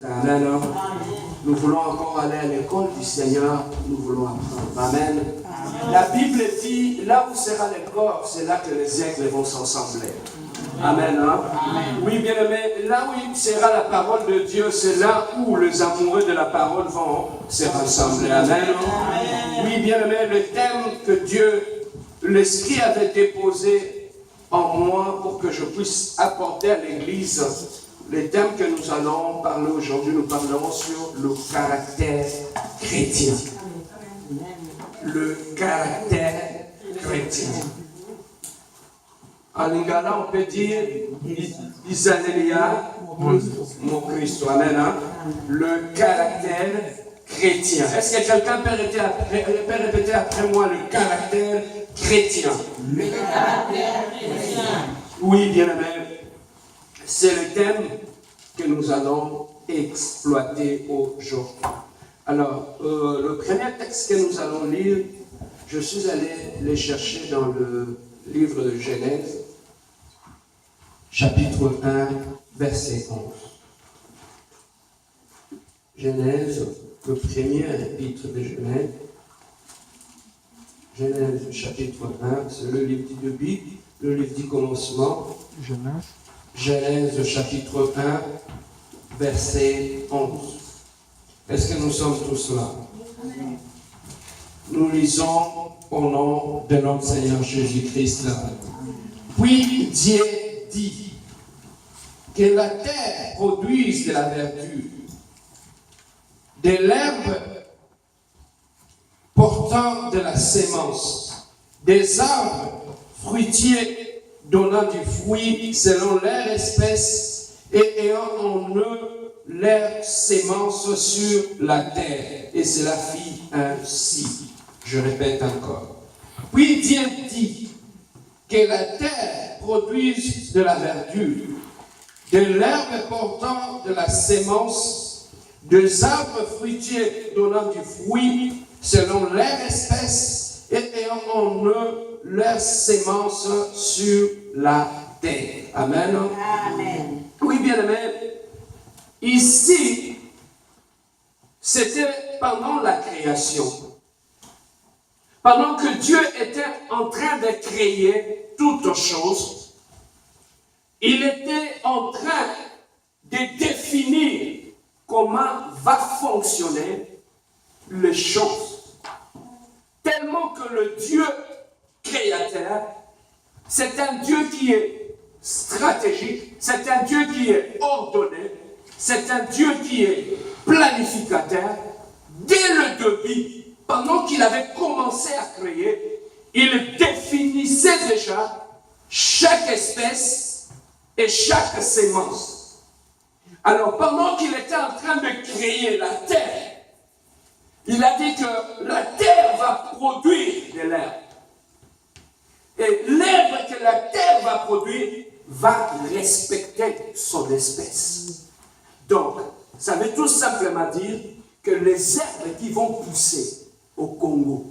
Amen. Nous voulons encore aller à l'école du Seigneur, nous voulons apprendre. Amen. La Bible dit, là où sera le corps, c'est là que les aigles vont s'assembler. Amen. Oui, bien aimé, là où sera la parole de Dieu, c'est là où les amoureux de la parole vont se rassembler. Amen. Oui, bien aimé, le thème que Dieu, l'Esprit avait déposé en moi pour que je puisse apporter à l'Église, le thème que nous allons parler aujourd'hui, nous parlerons sur le caractère chrétien. Le caractère chrétien. En lingala, on peut dire Isanelia, mon Christ, Amen. Le caractère chrétien. Est-ce que quelqu'un peut répéter après moi le caractère chrétien? Le caractère chrétien. Oui, bien aimé. C'est le thème que nous allons exploiter aujourd'hui. Alors, le premier texte que nous allons lire, je suis allé le chercher dans le livre de Genèse, chapitre 1, verset 11. Genèse, le premier épître de Genèse. Genèse, chapitre 1, c'est le livre du début, le livre du commencement. Genèse, chapitre 1, verset 11. Est-ce que nous sommes tous là? Nous lisons au nom de notre Seigneur Jésus-Christ. Puis Dieu dit que la terre produise de la verdure, de l'herbe portant de la sémence, des arbres fruitiers donnant du fruit selon leur espèce et ayant en eux leur sémence sur la terre. Et cela fit ainsi. Je répète encore. Puis Dieu dit que la terre produise de la verdure, de l'herbe portant de la sémence, des arbres fruitiers donnant du fruit selon leur espèce et ayant en eux leur sémence sur la terre. Amen. Amen. Oui, bien aimé. Ici, c'était pendant la création. Pendant que Dieu était en train de créer toutes choses, il était en train de définir comment va fonctionner les choses. Tellement que le Dieu créateur, c'est un Dieu qui est stratégique, c'est un Dieu qui est ordonné, c'est un Dieu qui est planificateur. Dès le début, pendant qu'il avait commencé à créer, il définissait déjà chaque espèce et chaque sémence. Alors, pendant qu'il était en train de créer la terre, il a dit que la terre va produire de l'herbe. Et l'herbe que la terre va produire va respecter son espèce. Donc, ça veut tout simplement dire que les herbes qui vont pousser au Congo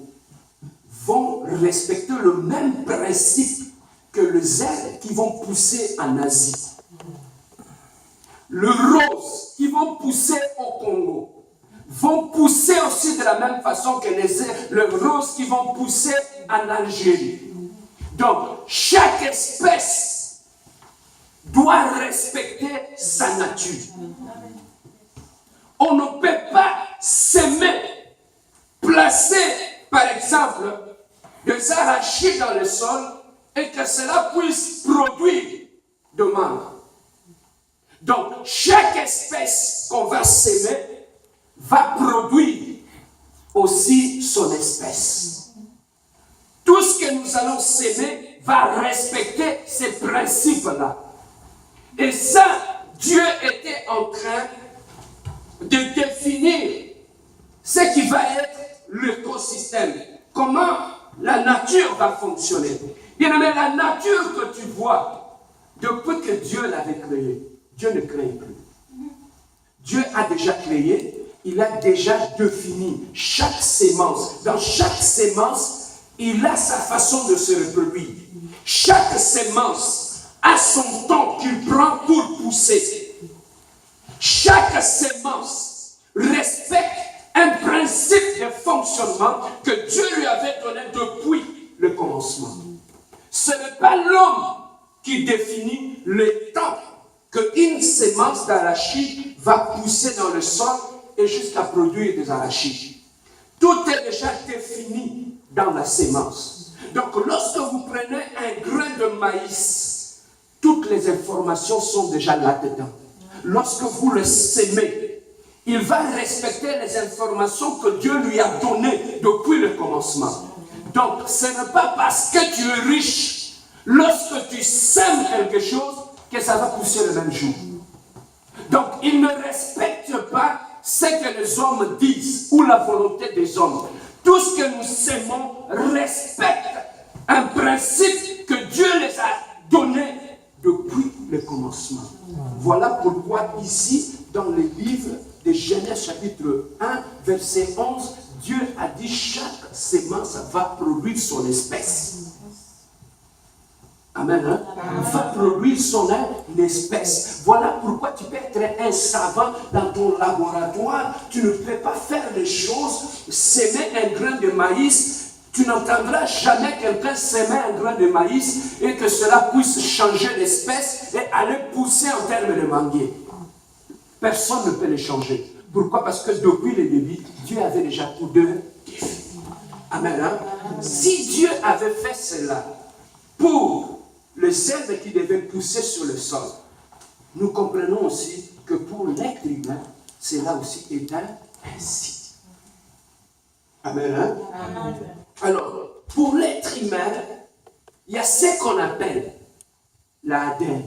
vont respecter le même principe que les herbes qui vont pousser en Asie. Le rose qui vont pousser au Congo vont pousser aussi de la même façon que les roses qui vont pousser en Algérie. Donc, chaque espèce doit respecter sa nature. On ne peut pas s'aimer, placer, par exemple, des arachides dans le sol et que cela puisse produire de mangue. Donc, chaque espèce qu'on va s'aimer va produire aussi son espèce. Tout ce que nous allons s'aimer va respecter ces principes-là. Et ça, Dieu était en train de définir ce qui va être l'écosystème, comment la nature va fonctionner. Bien aimé, la nature que tu vois, depuis que Dieu l'avait créée, Dieu ne crée plus. Dieu a déjà créé, il a déjà défini chaque sémence. Dans chaque sémence, il a sa façon de se reproduire. Chaque sémence a son temps qu'il prend pour pousser. chaque sémence respecte un principe de fonctionnement que Dieu lui avait donné depuis le commencement. Ce n'est pas l'homme qui définit le temps qu'une sémence d'arachide va pousser dans le sol et jusqu'à produire des arachides. Tout est déjà défini dans la sémence. Donc lorsque vous prenez un grain de maïs, toutes les informations sont déjà là-dedans. Lorsque vous le sémez, il va respecter les informations que Dieu lui a données depuis le commencement. Donc ce n'est pas parce que tu es riche, lorsque tu sèmes quelque chose, que ça va pousser le même jour. Donc il ne respecte pas ce que les hommes disent ou la volonté des hommes. Tout ce que nous sémons respecte un principe que Dieu les a donné depuis le commencement. Voilà pourquoi ici, dans le livre de Genèse chapitre 1, verset 11, Dieu a dit chaque sémence va produire son espèce. Amen. Hein? Va produire son espèce. Voilà pourquoi tu peux être un savant dans ton laboratoire. Tu ne peux pas faire les choses, s'aimer un grain de maïs. Tu n'entendras jamais quelqu'un s'aimer un grain de maïs et que cela puisse changer d'espèce et aller pousser en termes de manguier. Personne ne peut les changer. Pourquoi? Parce que depuis le début, Dieu avait déjà tous deux défis. Amen. Hein? Si Dieu avait fait cela pour les herbes qui devaient pousser sur le sol, nous comprenons aussi que pour l'être humain, cela aussi est ainsi. Amen. Hein? Amen. Alors, pour l'être humain, il y a ce qu'on appelle l'ADN.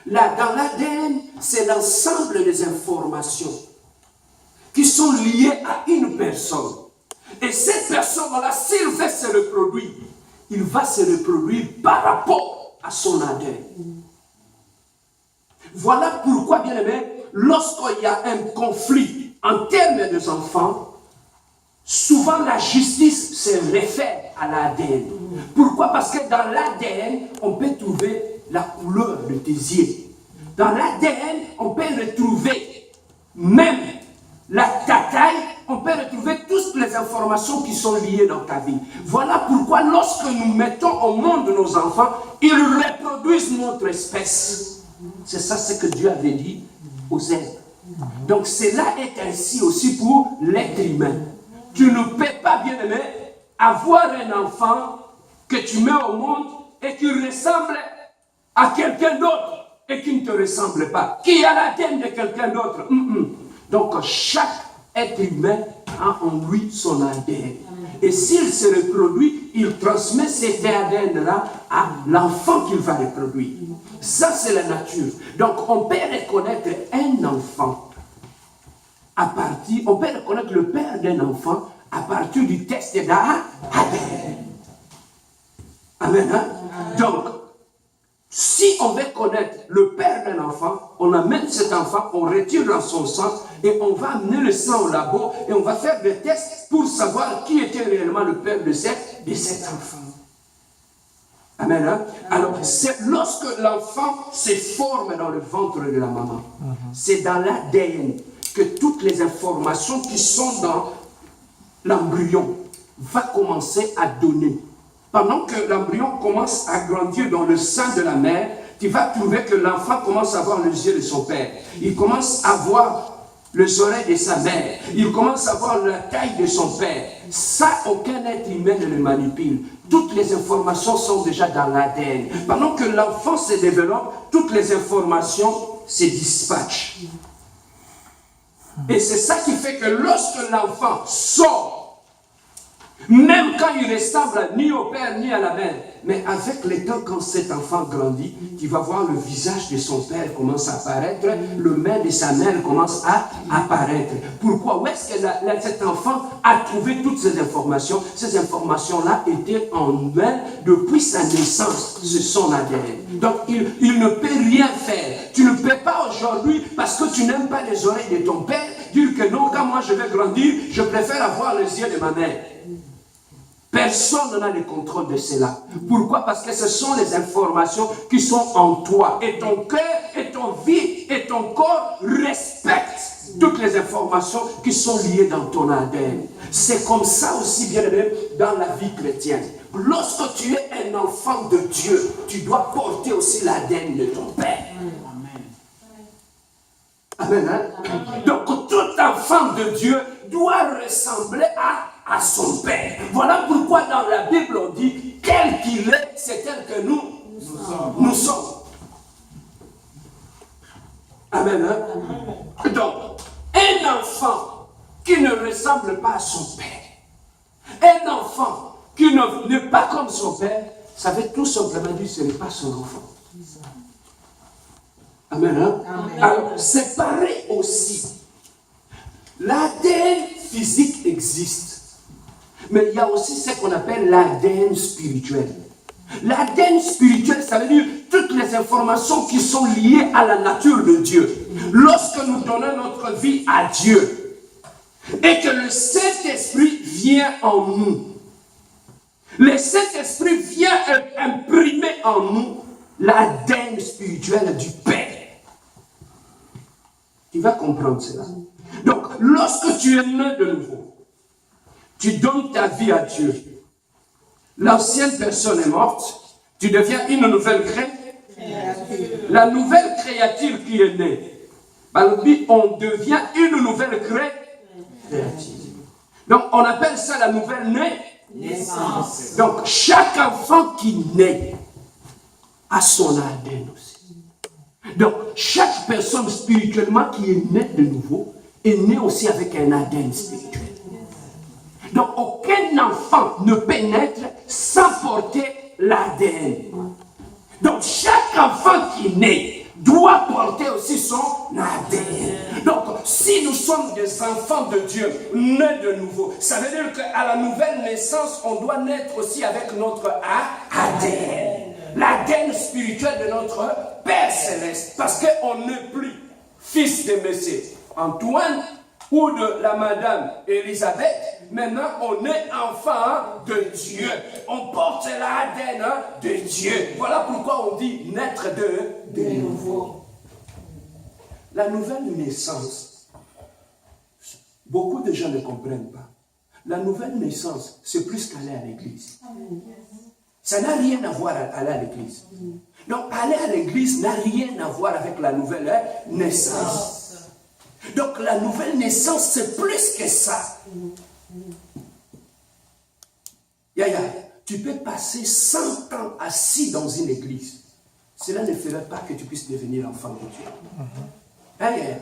Dans l'ADN, c'est l'ensemble des informations qui sont liées à une personne. Et cette personne-là, s'il veut se reproduire, il va se reproduire par rapport à son ADN. Voilà pourquoi, bien aimé, lorsqu'il y a un conflit en termes des enfants, souvent la justice se réfère à l'ADN. Pourquoi? Parce que dans l'ADN, on peut trouver la couleur de tes yeux. Dans l'ADN, on peut retrouver même ta taille, on peut retrouver toutes les informations qui sont liées dans ta vie. Voilà pourquoi lorsque nous mettons au monde nos enfants, ils reproduisent notre espèce. C'est ça ce que Dieu avait dit aux herbes. Donc cela est ainsi aussi pour l'être humain. Tu ne peux pas, bien aimé, avoir un enfant que tu mets au monde et qui ressemble à quelqu'un d'autre et qui ne te ressemble pas, qui a l'ADN de quelqu'un d'autre. Donc chaque être humain a en lui son ADN. Et s'il se reproduit, il transmet cet ADN-là à l'enfant qu'il va reproduire. Ça, c'est la nature. Donc on peut reconnaître un enfant à partir, on peut reconnaître le père d'un enfant à partir du test d'ADN. Amen. Hein? Donc, si on veut connaître le père d'un enfant, on amène cet enfant, on retire dans son sang et on va amener le sang au labo et on va faire des tests pour savoir qui était réellement le père de cet enfant. Amen. Hein? Alors, c'est lorsque l'enfant se forme dans le ventre de la maman, c'est dans l'ADN que toutes les informations qui sont dans l'embryon vont commencer à donner. Pendant que l'embryon commence à grandir dans le sein de la mère, tu vas trouver que l'enfant commence à voir les yeux de son père. Il commence à voir les oreilles de sa mère. Il commence à voir la taille de son père. Ça, aucun être humain ne le manipule. Toutes les informations sont déjà dans l'ADN. Pendant que l'enfant se développe, toutes les informations se dispatchent. Et c'est ça qui fait que lorsque l'enfant sort, même quand il ne ressemble ni au père ni à la mère, mais avec le temps, quand cet enfant grandit, tu vas voir le visage de son père commence à apparaître, le main de sa mère commence à apparaître. Pourquoi? Où est-ce que cet enfant a trouvé toutes ces informations? Ces informations-là étaient en lui depuis sa naissance, ce sont l'ADN. Donc il ne peut rien faire. Tu ne peux pas aujourd'hui, parce que tu n'aimes pas les oreilles de ton père, dire que non, quand moi je vais grandir, je préfère avoir les yeux de ma mère. Personne n'a le contrôle de cela. Pourquoi? Parce que ce sont les informations qui sont en toi. Et ton cœur, et ton vie, et ton corps respectent toutes les informations qui sont liées dans ton ADN. C'est comme ça aussi, bien aimé, dans la vie chrétienne. Lorsque tu es un enfant de Dieu, tu dois porter aussi l'ADN de ton Père. Amen. Hein? Donc, tout enfant de Dieu doit ressembler à son Père. Voilà pourquoi dans la Bible on dit, quel qu'il est, c'est tel que nous sommes. Amen. Hein? Donc, un enfant qui ne ressemble pas à son Père, un enfant qui n'est pas comme son Père, ça veut tout simplement dire que ce n'est pas son enfant. Amen. Hein? Amen. Alors, c'est pareil aussi. L'ADN physique existe. Mais il y a aussi ce qu'on appelle l'ADN spirituel. L'ADN spirituel, ça veut dire toutes les informations qui sont liées à la nature de Dieu. Lorsque nous donnons notre vie à Dieu et que le Saint-Esprit vient en nous, le Saint-Esprit vient imprimer en nous l'ADN spirituel du Père. Tu vas comprendre cela. Donc, lorsque tu es né de nouveau, tu donnes ta vie à Dieu. L'ancienne personne est morte, tu deviens une nouvelle créature. La nouvelle créature qui est née, on devient une nouvelle créature. Donc, on appelle ça la nouvelle naissance. Donc, chaque enfant qui naît a son ADN aussi. Donc, chaque personne spirituellement qui est née de nouveau est née aussi avec un ADN spirituel. Donc, aucun enfant ne peut naître sans porter l'ADN. Donc, chaque enfant qui naît doit porter aussi son ADN. Donc, si nous sommes des enfants de Dieu, nés de nouveau, ça veut dire qu'à la nouvelle naissance, on doit naître aussi avec notre ADN. L'ADN spirituel de notre Père Céleste. Parce qu'on n'est plus fils de Monsieur Antoine ou de la Madame Elisabeth. Maintenant, on est enfant de Dieu. On porte l'ADN de Dieu. Voilà pourquoi on dit naître de nouveau. La nouvelle naissance, beaucoup de gens ne comprennent pas. La nouvelle naissance, c'est plus qu'aller à l'église. Ça n'a rien à voir à aller à l'église. Donc, aller à l'église n'a rien à voir avec la nouvelle naissance. Donc, la nouvelle naissance, c'est plus que ça. Yaya, tu peux passer 100 ans assis dans une église. Cela ne ferait pas que tu puisses devenir enfant de Dieu. Yaya,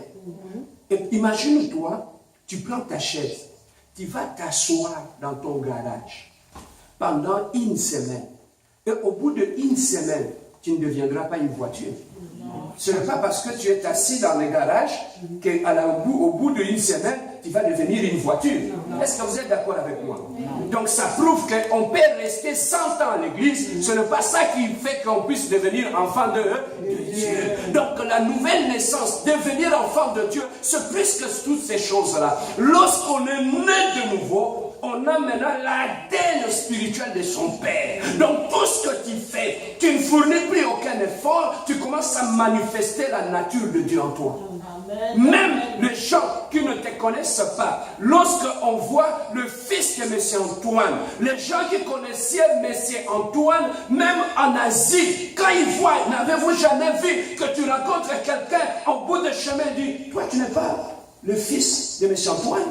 imagine-toi, tu prends ta chaise, tu vas t'asseoir dans ton garage pendant une semaine. Et au bout d'une semaine, tu ne deviendras pas une voiture. Ce n'est pas parce que tu es assis dans le garage qu'au bout d'une semaine, tu vas devenir une voiture. Est-ce que vous êtes d'accord avec moi? Donc ça prouve qu'on peut rester 100 ans à l'église. Ce n'est pas ça qui fait qu'on puisse devenir enfant de Dieu. Donc la nouvelle naissance, devenir enfant de Dieu, c'est plus que toutes ces choses-là. Lorsqu'on est né de nouveau, on a maintenant l'ADN spirituel de son Père. Donc tout ce que tu fais, tu ne fournis plus aucun effort, tu commences à manifester la nature de Dieu en toi. Même les gens qui ne te connaissent pas, lorsqu'on voit le fils de M. Antoine, les gens qui connaissaient M. Antoine, même en Asie, quand ils voient, n'avez-vous jamais vu que tu rencontres quelqu'un au bout du chemin, dit, toi tu n'es pas le fils de M. Antoine?